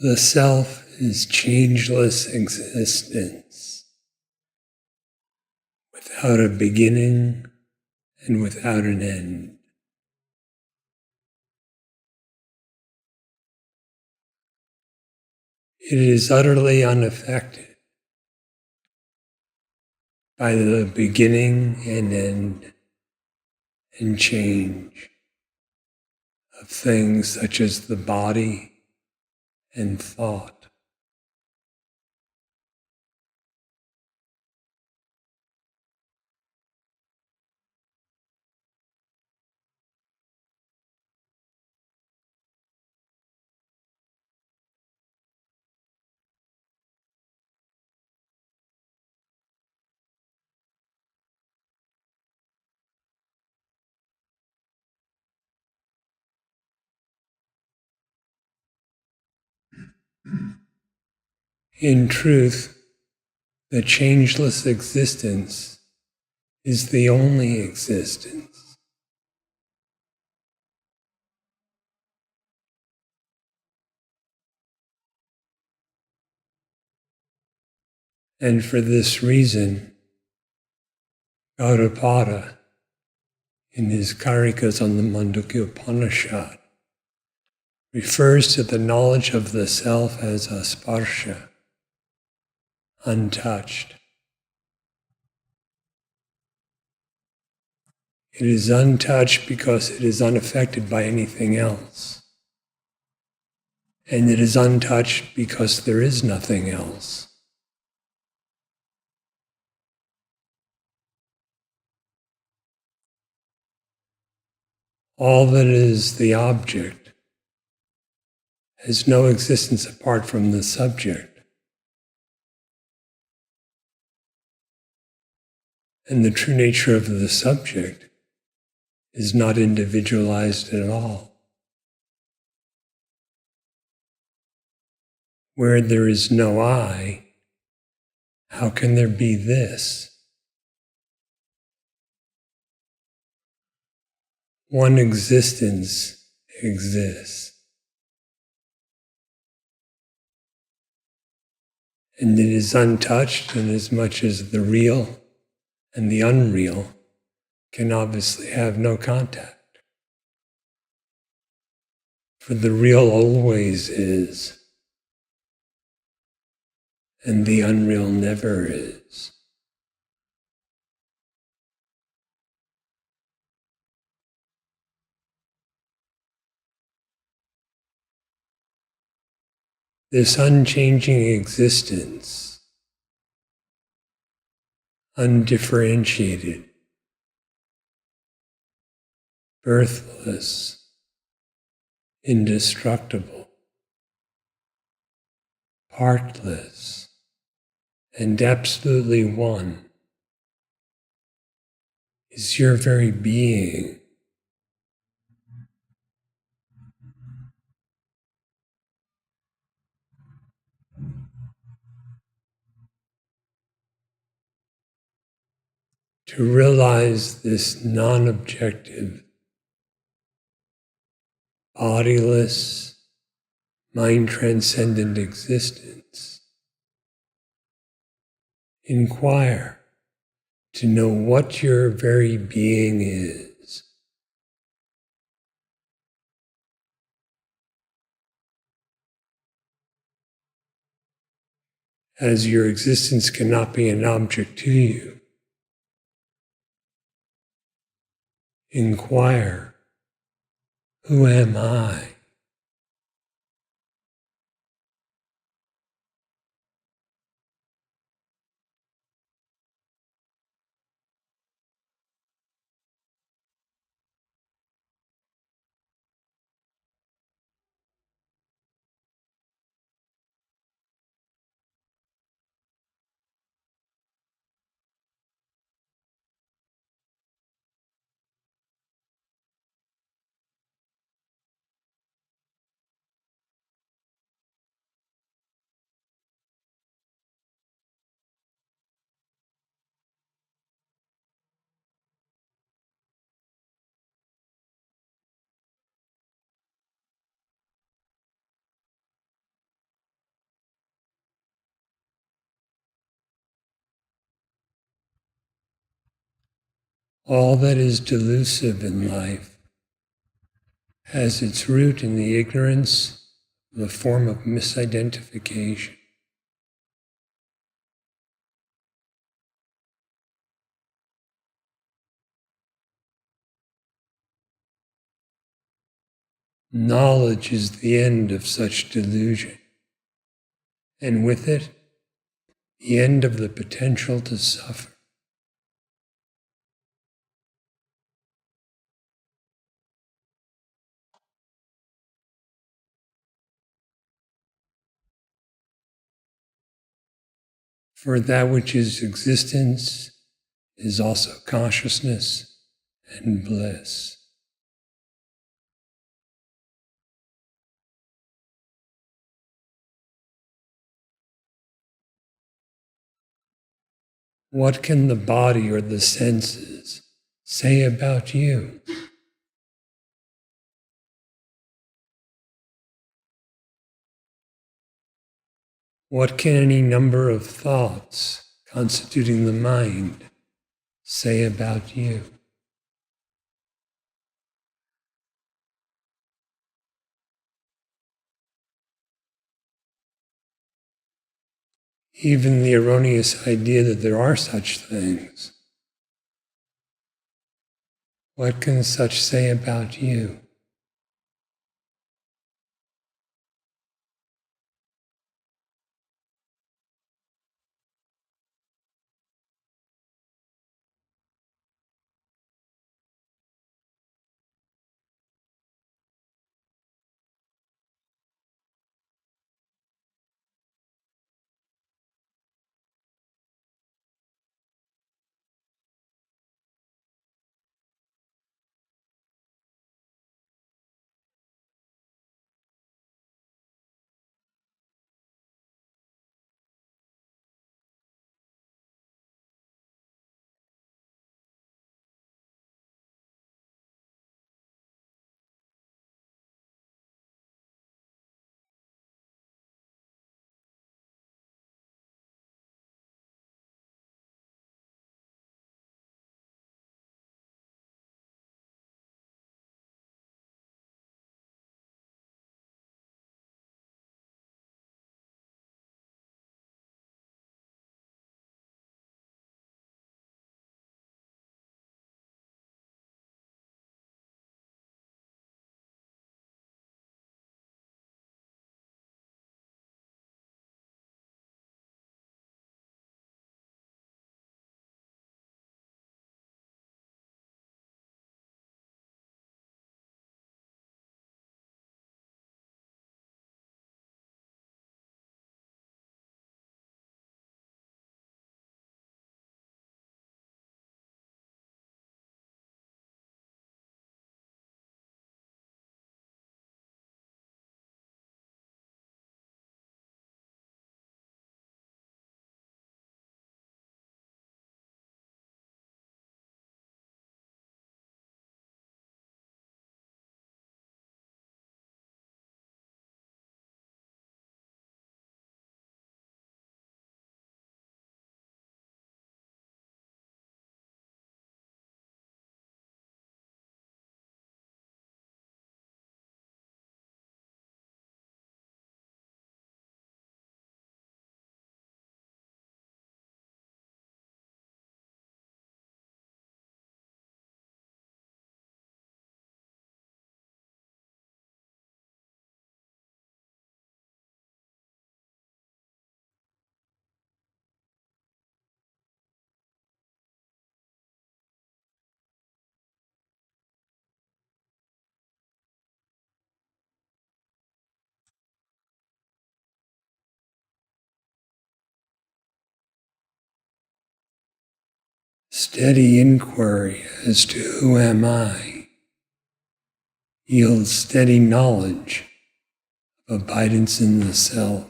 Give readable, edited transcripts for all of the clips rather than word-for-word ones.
The self is changeless existence, without a beginning and without an end. It is utterly unaffected by the beginning and end and change of things such as the body and thought. In truth, the changeless existence is the only existence. And for this reason, Gaudapada, in his Karikas on the Mandukya Upanishad, refers to the knowledge of the self as asparsha, untouched. It is untouched because it is unaffected by anything else. And it is untouched because there is nothing else. All that is the object has no existence apart from the subject. And the true nature of the subject is not individualized at all. Where there is no I, how can there be this? One existence exists. And it is untouched inasmuch as the real and the unreal can obviously have no contact. For the real always is, and the unreal never is. This unchanging existence, undifferentiated, birthless, indestructible, partless, and absolutely one, is your very being. To realize this non-objective, bodiless, mind-transcendent existence, inquire to know what your very being is. As your existence cannot be an object to you, inquire, who am I? All that is delusive in life has its root in the ignorance of the form of misidentification. Knowledge is the end of such delusion, and with it, the end of the potential to suffer. For that which is existence is also consciousness and bliss. What can the body or the senses say about you? What can any number of thoughts constituting the mind say about you? Even the erroneous idea that there are such things. What can such say about you? Steady inquiry as to who am I yields steady knowledge of abidance in the self.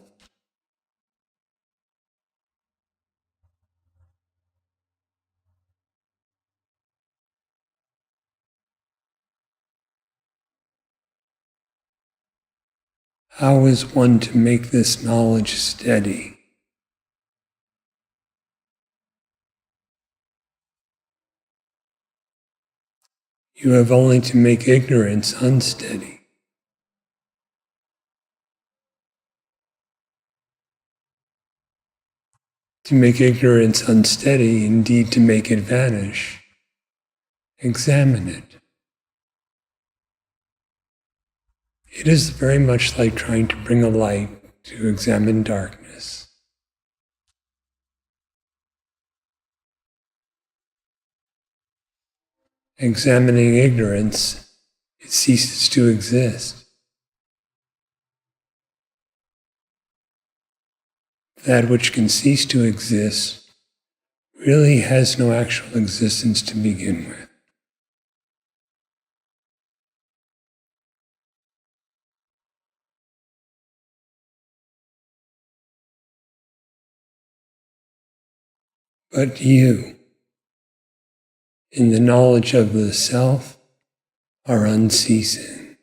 How is one to make this knowledge steady? You have only to make ignorance unsteady. To make ignorance unsteady, indeed to make it vanish, examine it. It is very much like trying to bring a light to examine darkness. Examining ignorance, it ceases to exist. That which can cease to exist really has no actual existence to begin with. But you, in the knowledge of the self, are unceasing,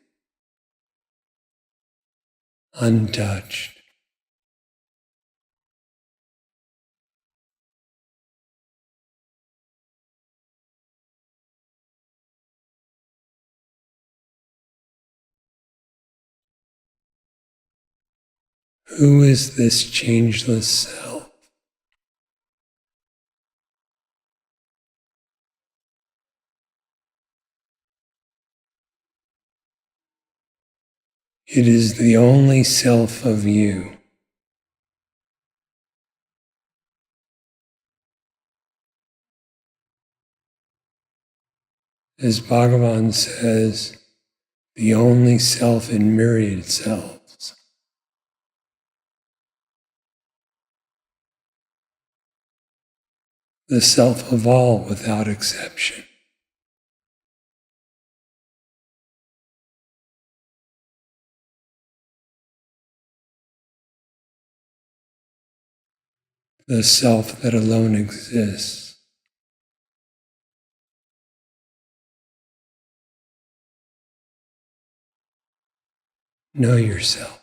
untouched. Who is this changeless self? It is the only self of you. As Bhagavan says, the only self in myriad selves. The self of all without exception. The self that alone exists. Know yourself.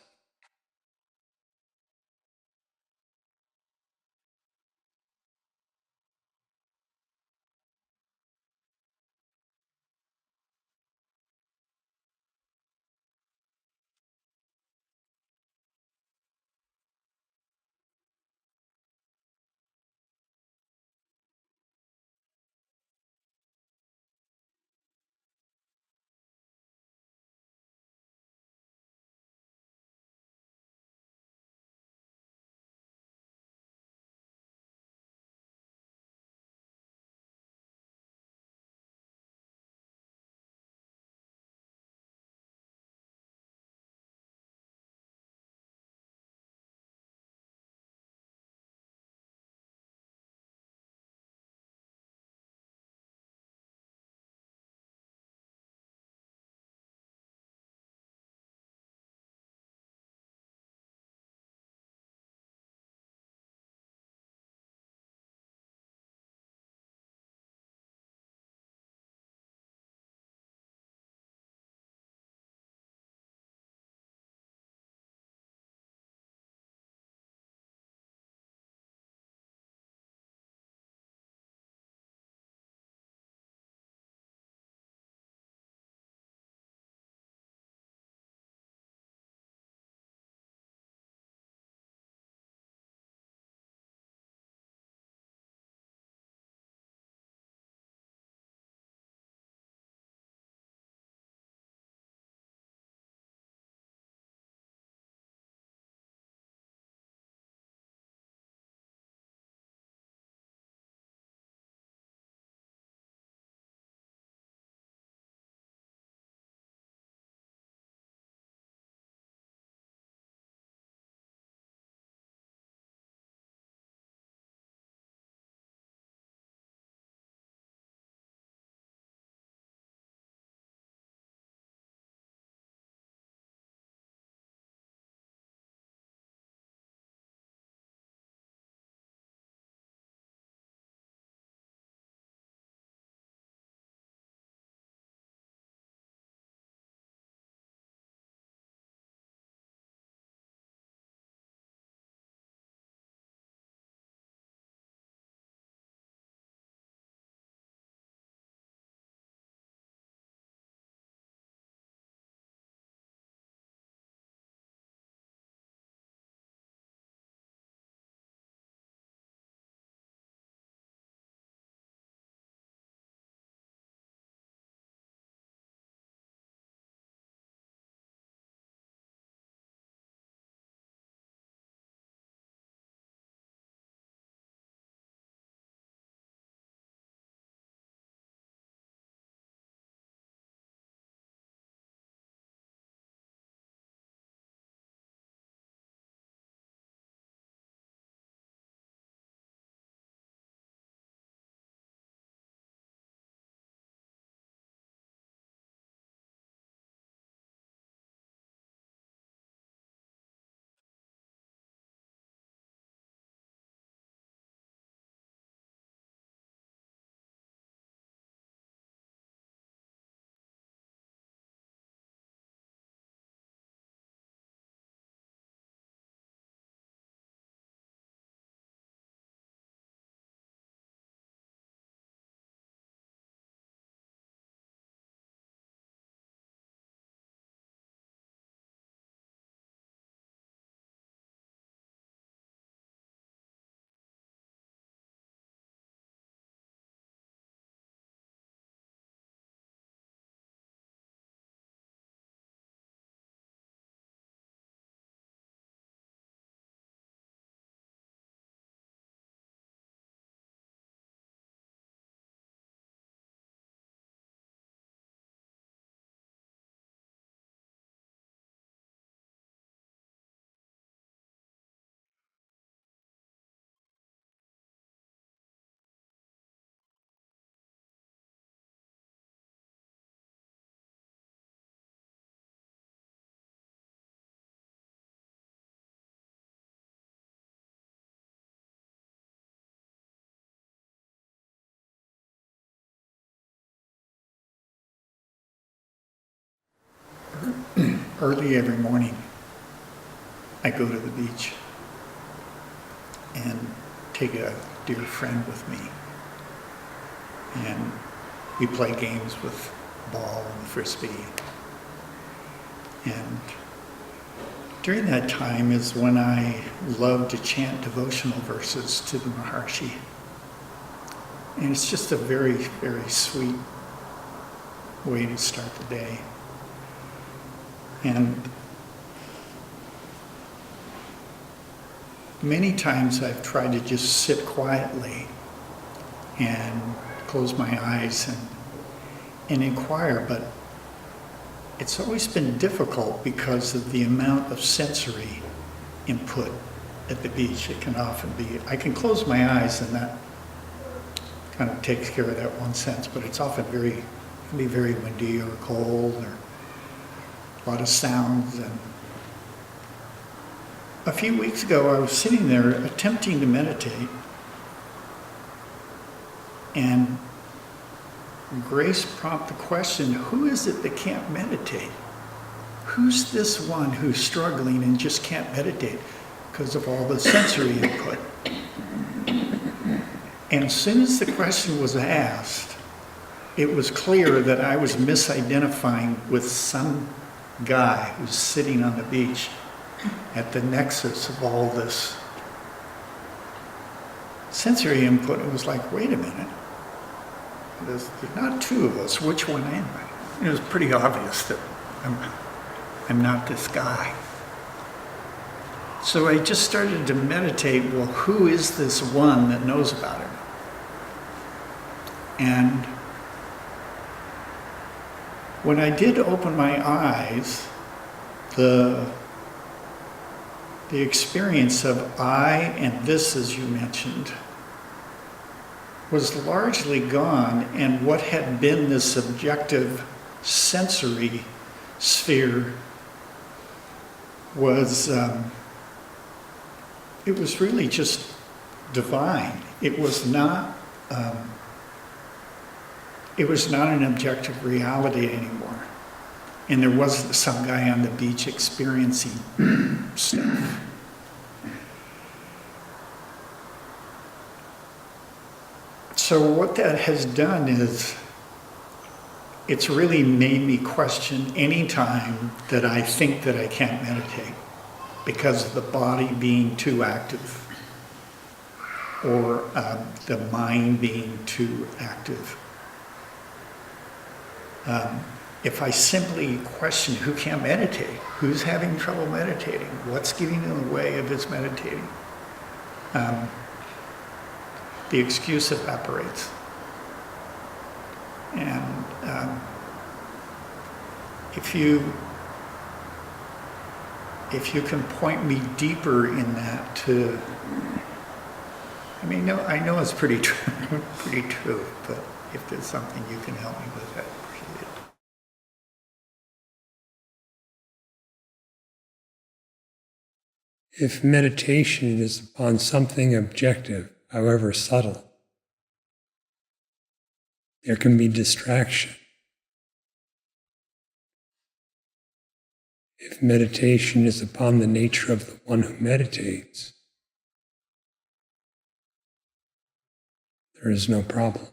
early every morning, I go to the beach and take a dear friend with me. And we play games with ball and frisbee. And during that time is when I love to chant devotional verses to the Maharshi. And it's just a very, very sweet way to start the day. And many times I've tried to just sit quietly and close my eyes and inquire, but it's always been difficult because of the amount of sensory input at the beach. It can often be, I can close my eyes and that kind of takes care of that one sense, but it's often can be very windy or cold or a lot of sounds. And a few weeks ago, I was sitting there attempting to meditate, and Grace prompted the question, who is it that can't meditate? Who's this one who's struggling and just can't meditate because of all the sensory input? And as soon as the question was asked, it was clear that I was misidentifying with some guy who's sitting on the beach at the nexus of all this sensory input. It was like, wait a minute. There's not two of us. Which one am I? It was pretty obvious that I'm not this guy. So I just started to meditate, well, who is this one that knows about it? And when I did open my eyes, the experience of I and this, as you mentioned, was largely gone, and what had been this objective sensory sphere was, it was really just divine. It was not an objective reality anymore. And there wasn't some guy on the beach experiencing stuff. So what that has done is it's really made me question any time that I think that I can't meditate because of the body being too active or the mind being too active. If I simply question who can't meditate, who's having trouble meditating, what's getting in the way of his meditating, the excuse evaporates. And if you can point me deeper in that to, I mean, no, I know it's pretty true, but if there's something you can help me with, I'd appreciate it. If meditation is upon something objective, however subtle, there can be distraction. If meditation is upon the nature of the one who meditates, there is no problem.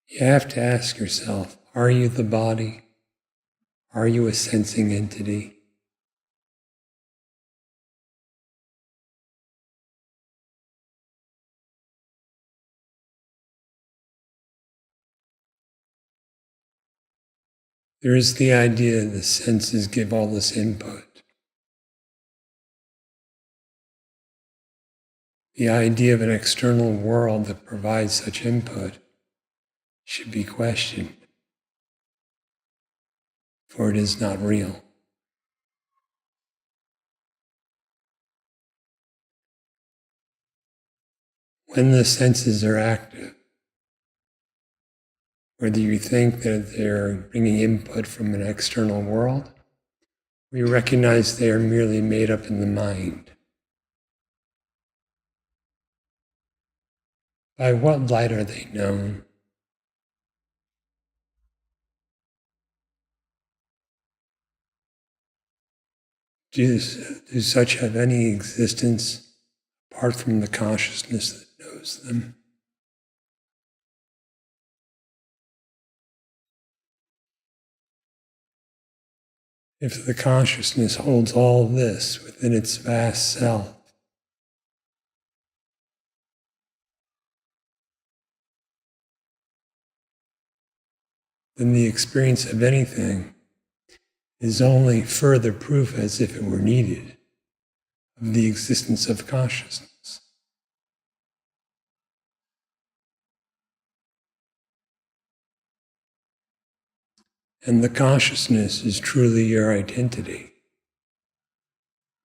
You have to ask yourself, are you the body? Are you a sensing entity? There is the idea that the senses give all this input. The idea of an external world that provides such input should be questioned, for it is not real. When the senses are active, whether you think that they're bringing input from an external world, we recognize they are merely made up in the mind. By what light are they known? Do such have any existence apart from the consciousness that knows them? If the consciousness holds all this within its vast self, then the experience of anything is only further proof, as if it were needed, of the existence of consciousness. And the consciousness is truly your identity,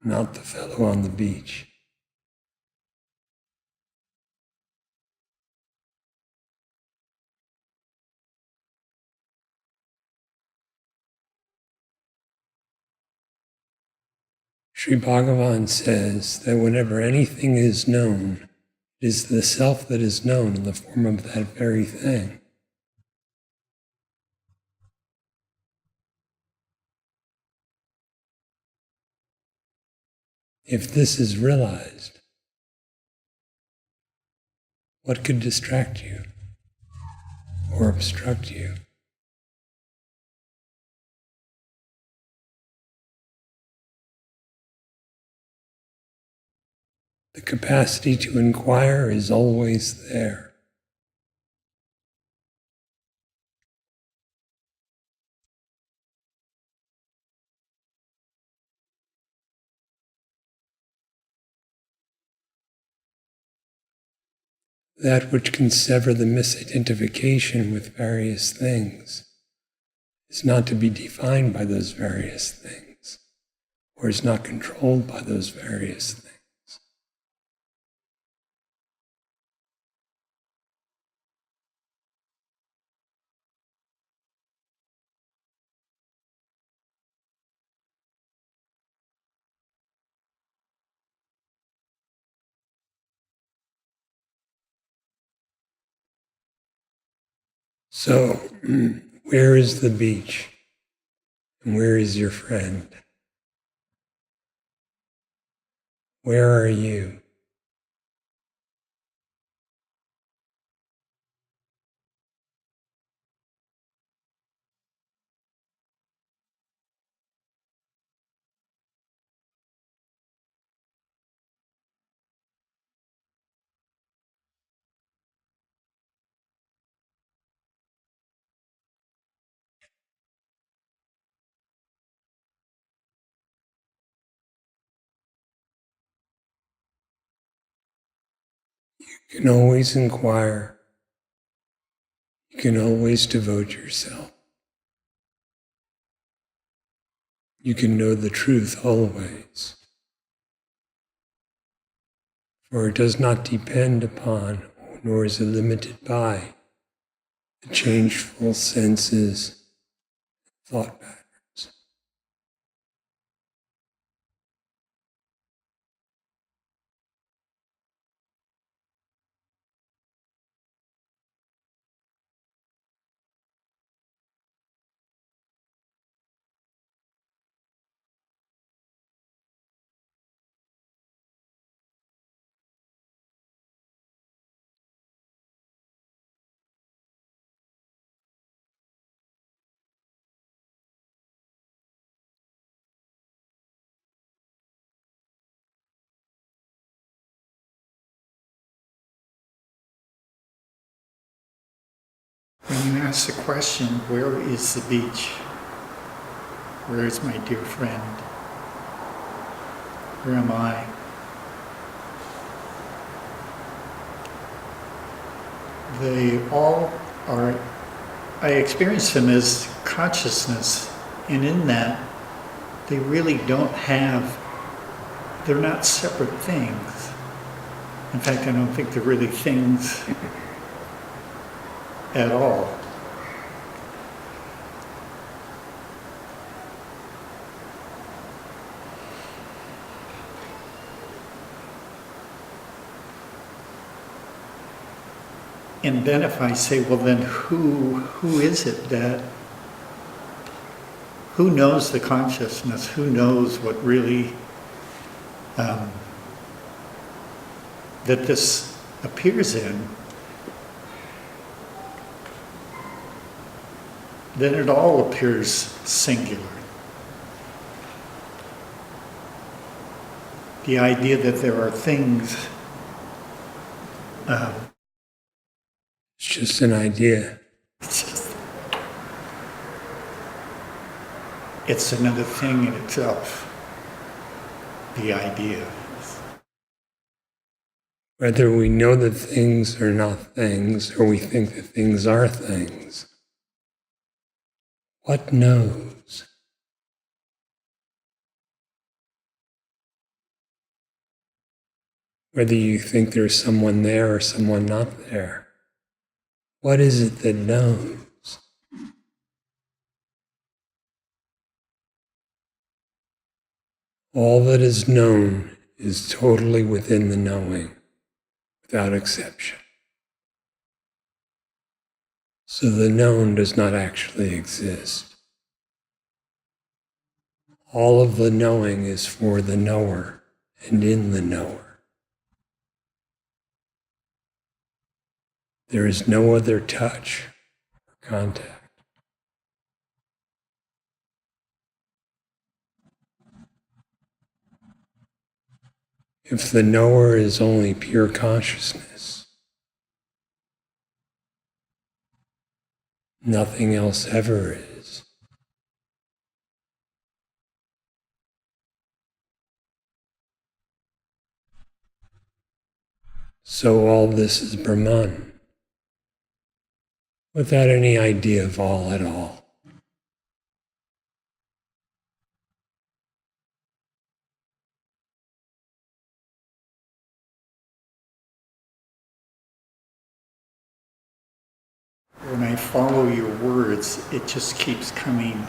not the fellow on the beach. Sri Bhagavan says that whenever anything is known, it is the self that is known in the form of that very thing. If this is realized, what could distract you or obstruct you? The capacity to inquire is always there. That which can sever the misidentification with various things is not to be defined by those various things, or is not controlled by those various things. So, where is the beach? And where is your friend? Where are you? You can always inquire. You can always devote yourself. You can know the truth always. For it does not depend upon, nor is it limited by, the changeful senses, thought patterns. When you ask the question, where is the beach? Where is my dear friend? Where am I? They all are, I experience them as consciousness, and in that, they really don't have, they're not separate things. In fact, I don't think they're really things at all. And then if I say, well, then who is it that, who knows the consciousness? Who knows what really, that this appears in? Then it all appears singular. The idea that there are things, It's just an idea. it's another thing in itself, the idea. Whether we know that things are not things, or we think that things are things, what knows? Whether you think there's someone there or someone not there, what is it that knows? All that is known is totally within the knowing, without exception. So the known does not actually exist. All of the knowing is for the knower and in the knower. There is no other touch or contact. If the knower is only pure consciousness, nothing else ever is. So all this is Brahman, without any idea of all at all. When I follow your words, it just keeps coming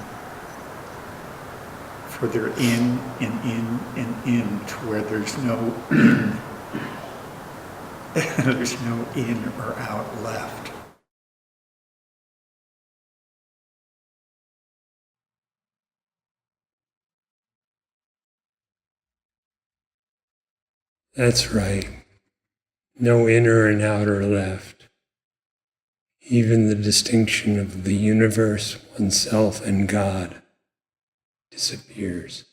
further in and in and in to where there's no in, there's no in or out left. That's right. No inner and outer left. Even the distinction of the universe, oneself, and God disappears.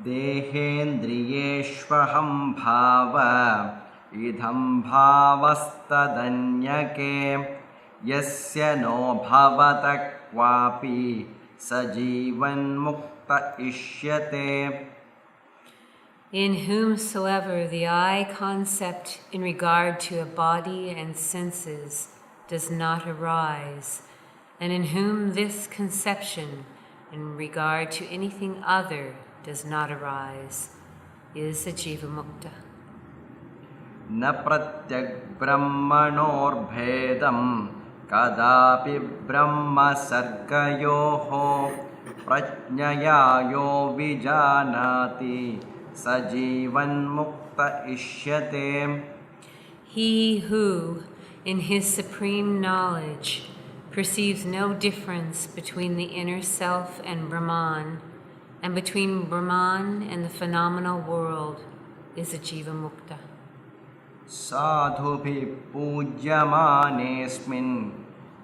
देहेन्द्रियेष्वहं भाव इदं भावस्तदन्यके यस्य no भवत क्वापि स जीवन्मुक्त इष्यते. In whomsoever the I concept in regard to a body and senses does not arise, and in whom this conception in regard to anything other does not arise, is a jiva mukta. न प्रत्यग् ब्रह्मणोर्भेदं कदापि ब्रह्म सर्गयोः प्रज्ञया यो विजानाति स जीवन्मुक्त इष्यते. He who, in his supreme knowledge, perceives no difference between the inner self and Brahman, and between Brahman and the phenomenal world, is a jiva mukta. साधुभिः पूज्यमानेऽस्मिन्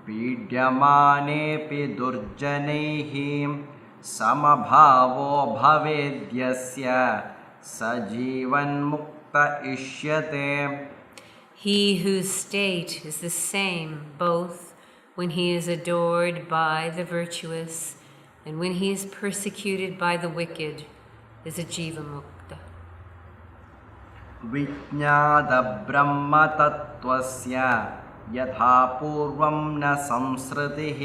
पीड्यमानेऽपि दुर्जनैः समभावो भवेद्यस्य स जीवन्मुक्त इष्यते. He whose state is the same both when he is adored by the virtuous and when he is persecuted by the wicked is a jiva mukta. विज्ञातब्रह्मतत्त्वस्य यथा पूर्वं न संसृतिः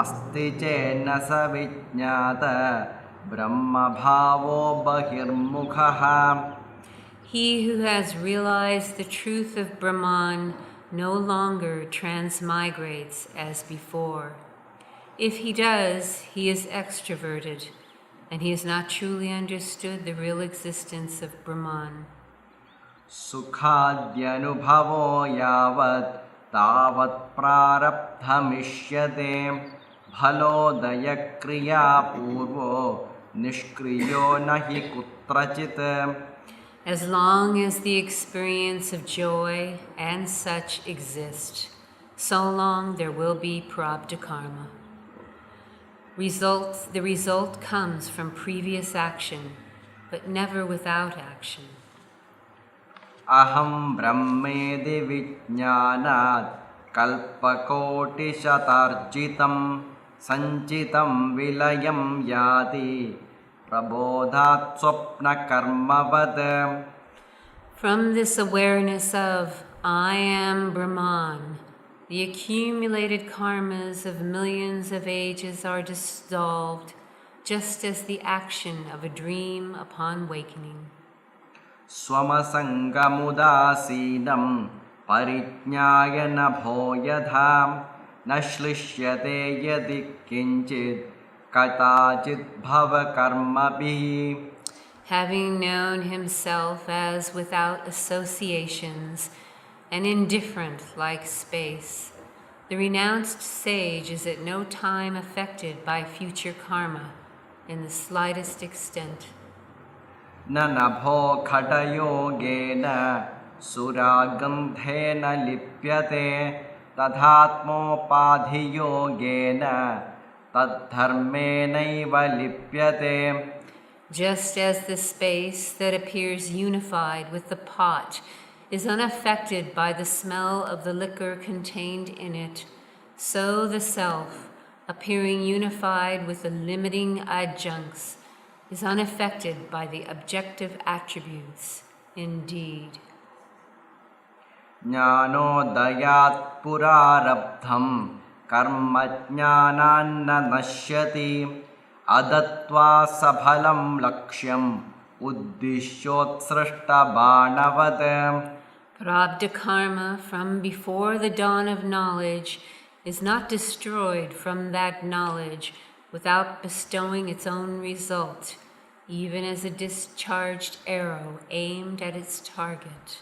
अस्ति चेन्न स विज्ञात ब्रह्मभावो बहिर्मुखः. He who has realized the truth of Brahman no longer transmigrates as before. If he does, he is extroverted, and he has not truly understood the real existence of Brahman. सुखाद्यनुभवो यावत् तावत् प्रारब्धमिष्यते फलोदयक्रिया पूर्वो निष्क्रियो न हि कुत्रचित्. As long as the experience of joy and such exist, so long there will be prarabdha karma. The result comes from previous action, but never without action. अहं ब्रह्मेदि विज्ञानात् कल्पकोटिशतार्जितं सञ्चितं विलयं याति प्रबोधात् स्वप्नकर्मवत्. From this awareness of I am Brahman, the accumulated karmas of millions of ages are dissolved, just as the action of a dream upon wakening. स्वमसङ्गमुदासीनं परिज्ञाय नभो यथा न श्लिष्यते यदि किञ्चित् कदाचित् भवकर्मभिः. Having known himself as without associations and indifferent like space, the renounced sage is at no time affected by future karma in the slightest extent. न नभो खटयोगेन सुरागन्धेन लिप्यते तथात्मोपाधियोगेन तद्धर्मेणैव लिप्यते. Just as the space that appears unified with the pot is unaffected by the smell of the liquor contained in it, so the self, appearing unified with the limiting adjuncts, is unaffected by the objective attributes indeed. ज्ञानोदयात् पुरारब्धं कर्म ज्ञानान्न नश्यति अदत्वा सफलं लक्ष्यम् उद्दिश्योत्सृष्टबाणवत्. Prarabdha karma from before the dawn of knowledge is not destroyed from that knowledge without bestowing its own result, even as a discharged arrow aimed at its target.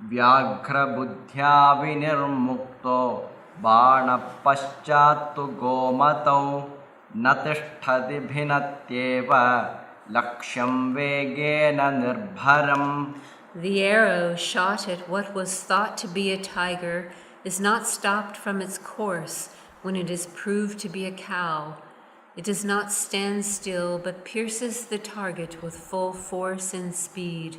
व्याघ्रबुद्ध्या विनिर्मुक्तो बाणपश्चात्तु गोमतौ न तिष्ठति भिन्नत्येव लक्ष्यं वेगेन निर्भरम्. The arrow shot at what was thought to be a tiger is not stopped from its course when it is proved to be a cow, It does not stand still, but pierces the target with full force and speed.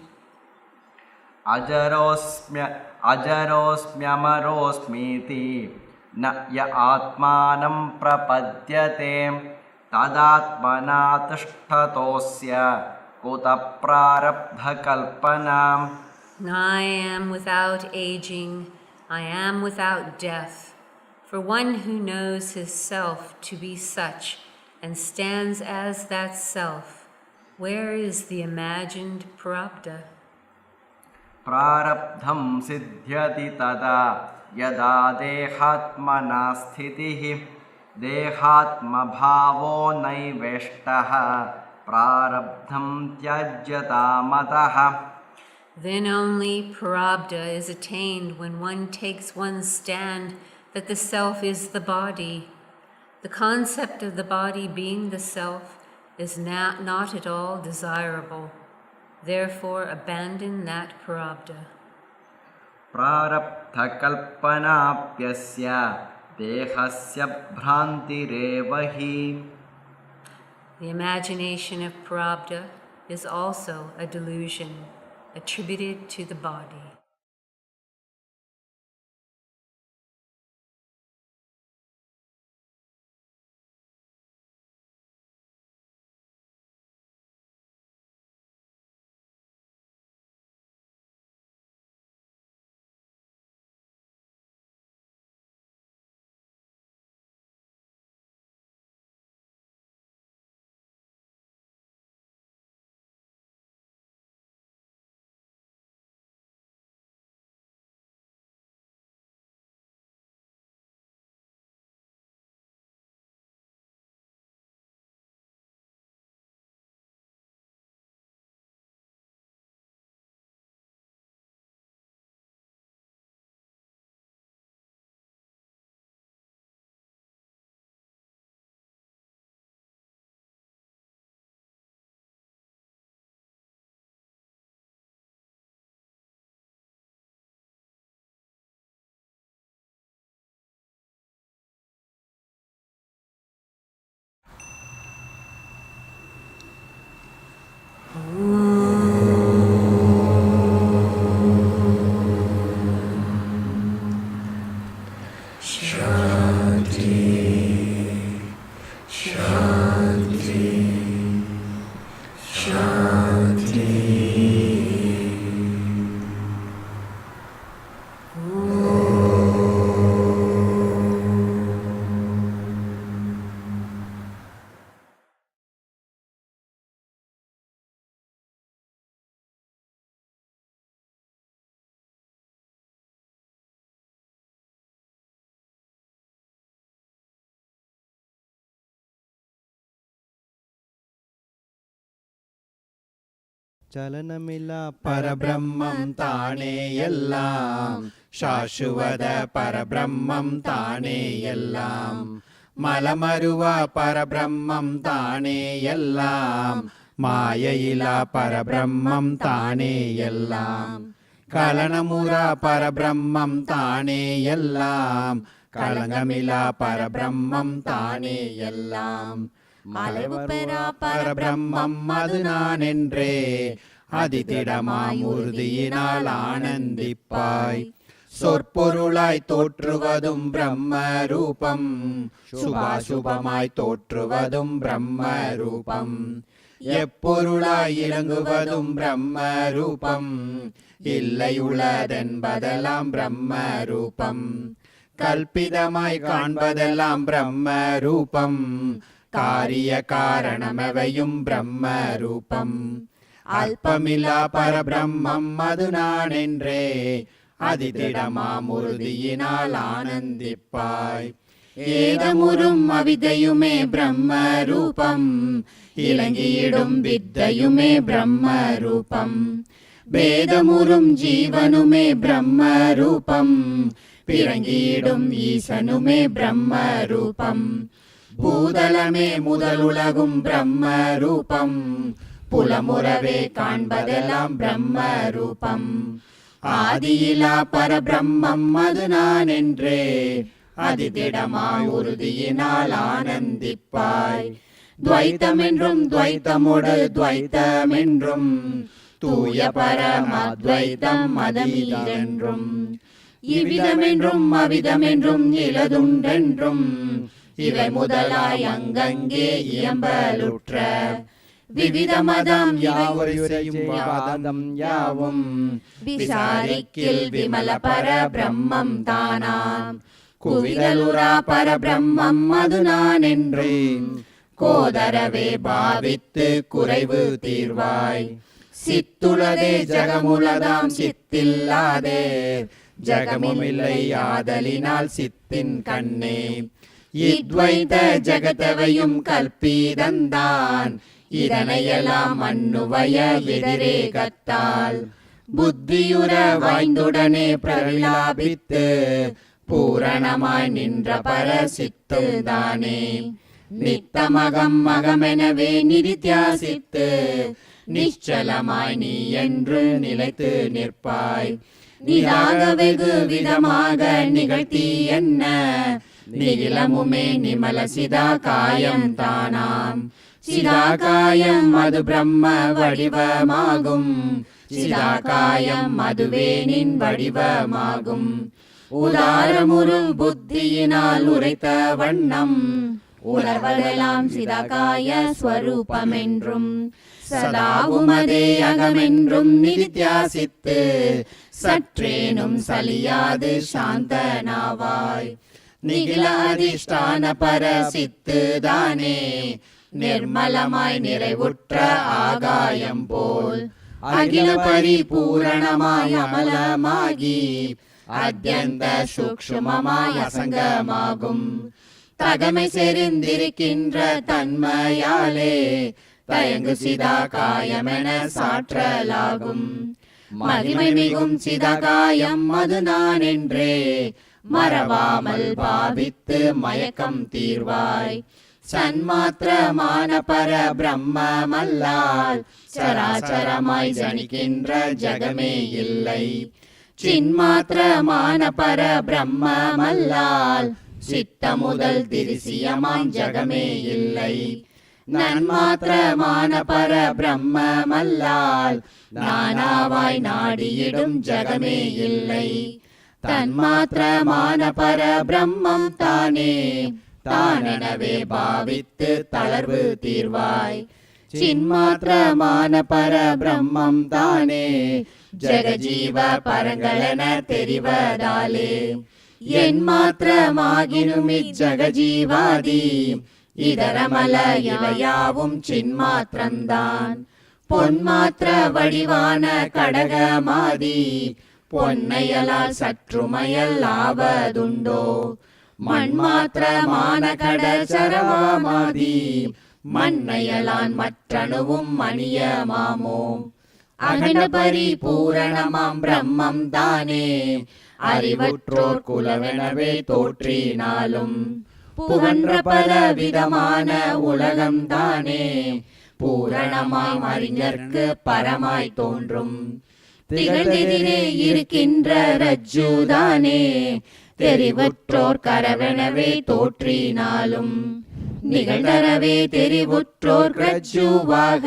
Ajarosmyamrosmiti na ya atmanam prapadyate tadatmana tishtatosya kota prarabdha kalpanam. I am without aging, I am without death. For one who knows his self to be such and stands as that self, where is the imagined prarabdha? Prarabdham siddhyati tada yada dehatmana sthitihi dehatma bhavo naiveshtaha prarabdham tyajyata mataha. Then only prarabdha is attained when one takes one's stand that the self is the body. The concept of the body being the self is not at all desirable. Therefore, abandon that prarabdha. Prarabdha kalpanapyasya dehasya bhrantirevahi. The imagination of prarabdha is also a delusion attributed to the body. ചലനമില്ല പരബ്രഹ്മം താനേയെല്ലാം, ശാശ്വത പരബ്രഹ്മം താനേയെല്ലാം. മലമരുവ പരബ്രഹ്മം താനേയെല്ലാം, മായയില പരബ്രഹ്മം താനേയെല്ലാം. കലനമുറ പരബ്രഹ്മം താനേയെല്ലാം, കളങ്കമില്ല പരബ്രഹ്മം താനേയെല്ലാം. மலைவரா பரபிரம்மம் அது நான் என்றே அதிதிடமாய் உறுதியினால் ஆனந்திப்பாய். சொற்பொருளாய் தோற்றுவதும் பிரம்ம ரூபம், சுபாசுபமாய் தோற்றுவதும் பிரம்ம ரூபம். எப்பொருளாய் இறங்குவதும் பிரம்ம ரூபம், இல்லையுள்ளதென்பதெல்லாம் பிரம்ம ரூபம். கல்பிதமாய் காண்பதெல்லாம் பிரம்ம ரூபம், காரிய காரணமவையும் பிரம்ம ரூபம். அல்பமில்லா பரபிரம்மம் அது நான் என்றே அதிதிடமாம் உறுதியினால் ஆனந்திப்பாய். ஏதமுறும் அவிதையுமே பிரம்ம ரூபம், இலங்கியிடும் வித்தையுமே பிரம்ம ரூபம். பேதமுறும் ஜீவனுமே பிரம்ம ரூபம், பிறங்கியிடும் ஈசனுமே பிரம்ம ரூபம். பூதலமே முதலுலகும் பிரம்ம ரூபம், புலமுறவே காண்பதெல்லாம் பிரம்ம ரூபம். ஆதியிலா பரபிரம்மம் அது நான் என்றே அதிதிடமாய் உறுதியினால் ஆனந்திப்பாய். துவைத்தமென்றும் துவைத்தமோடு துவைத்தமென்றும் தூய பரமத்வைத்தம் அதீதென்றும் இவ்விதமென்றும் அவ்விதமென்றும் இலதுண்டென்றும் இவை முதலாய் அங்கங்கே இயம்பலுற்ற விவித மதம் யாவரையும் வாதம் யாவும் விசாரிக்கில் விமல பர பிரம்மம் தானாம். குவிதலுரா பரபிரம்மம் அது நான் என்றே கோதரவே பாவித்து குறைவு தீர்வாய். சித்துளதே ஜகமுலதாம் சித்தில்லாதே ஜகமுமில்லை ஆதலினால் சித்தின் கண்ணே. இத்வைத ஜகதவையும் கல்பீதந்தான் இதனையெல்லாம் மண்ணுவய எதிரேகத்தால் புத்தியுற வாய்ந்துடனே பிரவிலாபித்து பூரணமாய் நின்ற பர சித்துந்தானே. நித்தமகம் மகமெனவே நிதித்தியாசித்து நிச்சலமாய் நீ என்று நிலைத்து நிற்பாய். நீராக வெகு விதமாக நிகழ்த்தி என்ன நிகிலமுமே நிமல சிதா காயம் தானாம். சிதாகாயம் அது பிரம்ம வடிவமாகும். சிதாகாயம் அதுவே நின் வடிவமாகும். உதாரமுரு புத்தியினால் உரைத்த வண்ணம் உணர்வதெல்லாம் சிதாகாய ஸ்வரூபமென்றும் சதாவுமதே அகமென்றும் நிதித்தியாசித்து சற்றேனும் சலியாது சாந்தனாவாய். நிகில அதிஷ்டான பர சித்துதானே நிர்மலமாய் நிறைவுற்ற ஆகாயம் போல் அகில பரிபூரணமாய் அமலமாகி அத்யந்த சூக்ஷ்மமாய் அசங்கமாகும். தகமை செறிந்திருக்கின்ற தன்மையாலே தயங்கு சிதாகாயமென சாற்றலாகும். மகிமை மிகும் சிதாகாயம் அது நான் என்றே மறவாமல் பாவித்து மயக்கம் தீர்வாய். சன்மாத்திரமான பர பிரம்மமல்லால் சராச்சரமாய் ஜனிக்கின்ற ஜகமே இல்லை. சின்மாத்திரமான பர பிரம்மமல்லால் சித்த முதல் திருசியமாம் ஜகமே இல்லை. நன்மாத்திரமான பர பிரம்மமல்லால் நானாவாய் நாடியிடும் ஜகமே இல்லை. தன்மாத்திரமான பர பிரம்மம் தானே தானெனவே பாவித்து தளர்வு தீர்வாய். சின்மாத்திரமான பர பிரம்மம் தானே ஜெகஜீவ பரங்களென தெரிவதாலே என் மாத்திரமாகினும் இஜகஜீவாதி இதரமல இவையாவும் சின்மாத்திரந்தான். பொன்மாத்திர வடிவான கடகமாதி பொன்னையலால் சற்றுமையல் ஆவதுண்டோ. மண்மாத்திரமான கடச்சரவாமாதி மண்ணையலான் மற்றணுவும் மணியமாமோ. அகண்ட பரிபூரணமாம் பிரம்மம் தானே அறிவற்றோர் குலவெனவே தோற்றினாலும் புகன்ற பல விதமான உலகம் தானே பூரணமாய் அறிஞர்க்கு பரமாய் தோன்றும். திகழ்ந்தெதிரே இருக்கின்ற ரஜ்ஜுதானே தெரிவுற்றோர் கரவெனவே தோற்றினாலும் நிகழ்தரவே தெரிவுற்றோர் ரஜ்ஜுவாக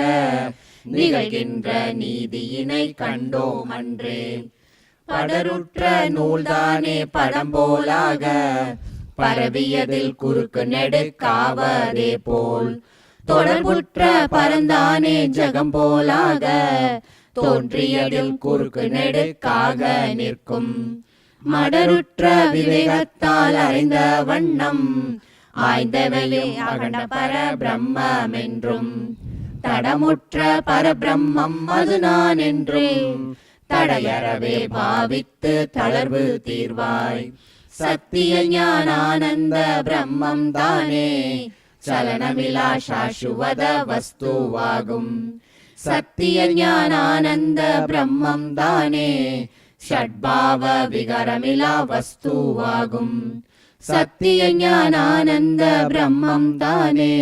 நிகழ்கின்ற நீதியினை கண்டோம் அன்றே. படருற்ற நூல்தானே படம் போலாக பரவியதில் குறுக்கு நெடுக்காவதே போல் தொடர்புற்ற பரந்தானே ஜகம் போலாக தோன்றியதில் குறுக்கு நெடுக்காக நிற்கும். மடருற்ற விவேகத்தால் அறிந்த வண்ணம் ஆய்ந்தவையும் அகண்ட பர பிரம்மென்றும் தடமுற்ற பரபிரம்மம் அது நான் என்றும் தடையறவே பாவித்து தளர்வு தீர்வாய். சத்திய ஞானானந்த பிரம்மம் தானே சலனமிலா சாசுவத வஸ்துவாகும். சத்திய ஞானானந்த பிரம்மம் தானே ஷட்பாவ விகாரமிலா வஸ்துவாகும். சத்திய ஞானானந்த பிரம்மம் தானே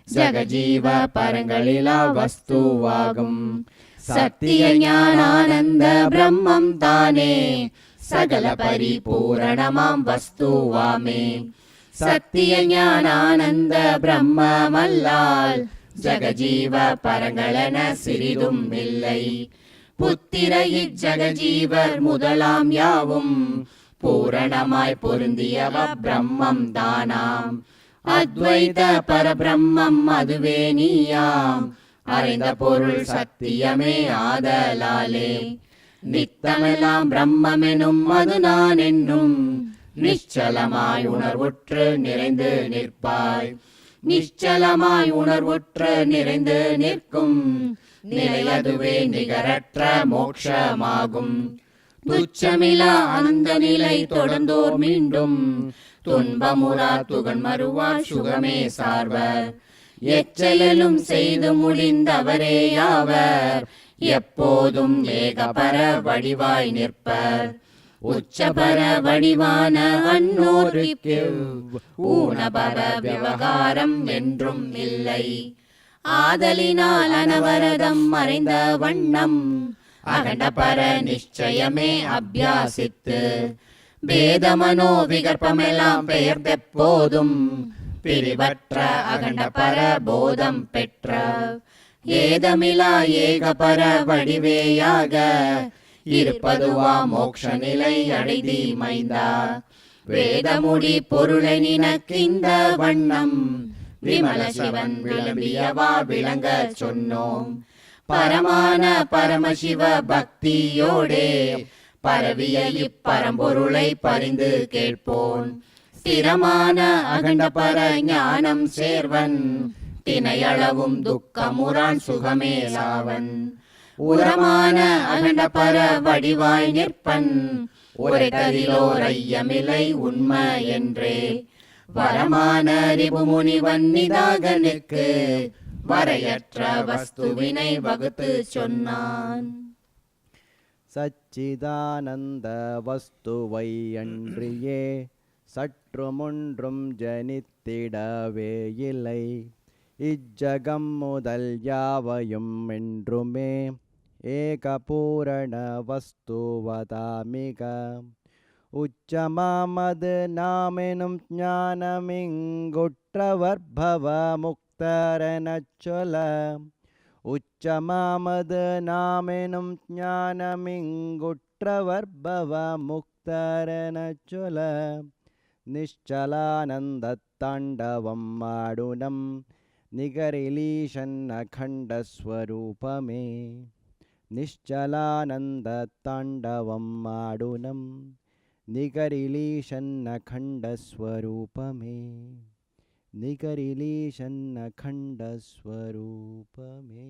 ஜகஜீவ பரங்களிலா வஸ்துவாகும். சத்திய ஞானானந்த பிரம்மம் தானே சகல பரிபூரணமாம் வஸ்துவாமே. சத்திய ஞானானந்த பிரம்மமல்லால் ஜகஜீவ பரங்களென சிறிதும் இல்லை. புத்திர இஜ்ஜகஜீவர் முதலாம் யாவும் பூரணமாய் பொருந்தியவ பிரம்மம் தானாம். அத்வைத பரபிரம்மம் அதுவே நீயாம். அறிந்த பொருள் சத்தியமே ஆதலாலே நித்தமெல்லாம் பிரம்மெனும் அது நான் என்னும் நிச்சலமாய் உணர்வுற்று நிறைந்து நிற்பாய். நிச்சலமாய் உணர்வுற்று நிறைந்து நிற்கும் நிலையதுவே நிகரற்ற மோட்சமாகும். துச்சமிலா அந்த நிலை தொடர்ந்தோர் மீண்டும் துன்பமுறா துகன் மறுவார் சுகமே சார்வர். எச்சலும் செய்து முடிந்தவரேயாவர் எப்போதும் ஏகபர வடிவாய் நிற்பர். உச்சபர வடிவான அன்னோருக்கு ஊனபர விவகாரம் என்றும் இல்லை. ஆதலினால் அனவரதம் மறைந்த வண்ணம் அகண்டபர நிச்சயமே அபியாசித்து வேதமனோ விகற்பமெல்லாம் பெயர்ந்தெப்போதும் பிரிவற்ற அகண்டபர போதம் பெற்ற ஏதமிலா ஏகபர வடிவேயாக இருப்பதுவா மோக்ஷ நிலை அடைதி மைந்தா. வேதமுடி பொருளை நினக்கிந்த வண்ணம் விமல சிவன் விளம்பியவா விளங்க சொன்னோம். பரமான பரமசிவ பக்தியோடே பரவிய இப்பரம்பொருளை பரிந்து கேட்போன். ஸ்திரமான அகண்டபர ஞானம் சேர்வன் தினையளவும் துக்கமுறான் சுகமேலாவன். உரமான அகண்டபர வடிவாய் நிற்பன் உரைத்ததிலோர் ஐயமில்லை உண்மை என்றே. வரமான ரிபு முனிவன் நிதாகனுக்கு வரையற்ற வஸ்துவினை வகுத்து சொன்னான். சச்சிதானந்த வஸ்துவை அன்றியே சற்றுமொன்றும் ஜனித்திடவே இல்லை. இஜ்ஜகம் முதல் யாவையும் என்றுமே ஏகபூரண வஸ்துவதாமிக. உச்சமாமது நாமெனும் ஞானமிங்குற்றவர் பவ முக்தரெனச் சொல்ல. உச்சமாமது நாமெனும் ஞானமிங்குற்றவர் பவ முக்தரெனச் சொல்ல. நிಶ್ಚಲಾನಂದ ತಾಂಡವಂ ಆಡುನಂ ನಿಗರಿಲೀಶನ್ ಅಖಂಡ ಸ್ವರೂಪಮೇ. ನಿಶ್ಚಲಾನಂದ ತಾಂಡವಂ ಆಡುನಂ ನಿಗರಿಲೀಶನ್ ಅಖಂಡ ಸ್ವರೂಪಮೇ. ನಿಗರಿಲೀಶನ್ ಅಖಂಡ ಸ್ವರೂಪಮೇ.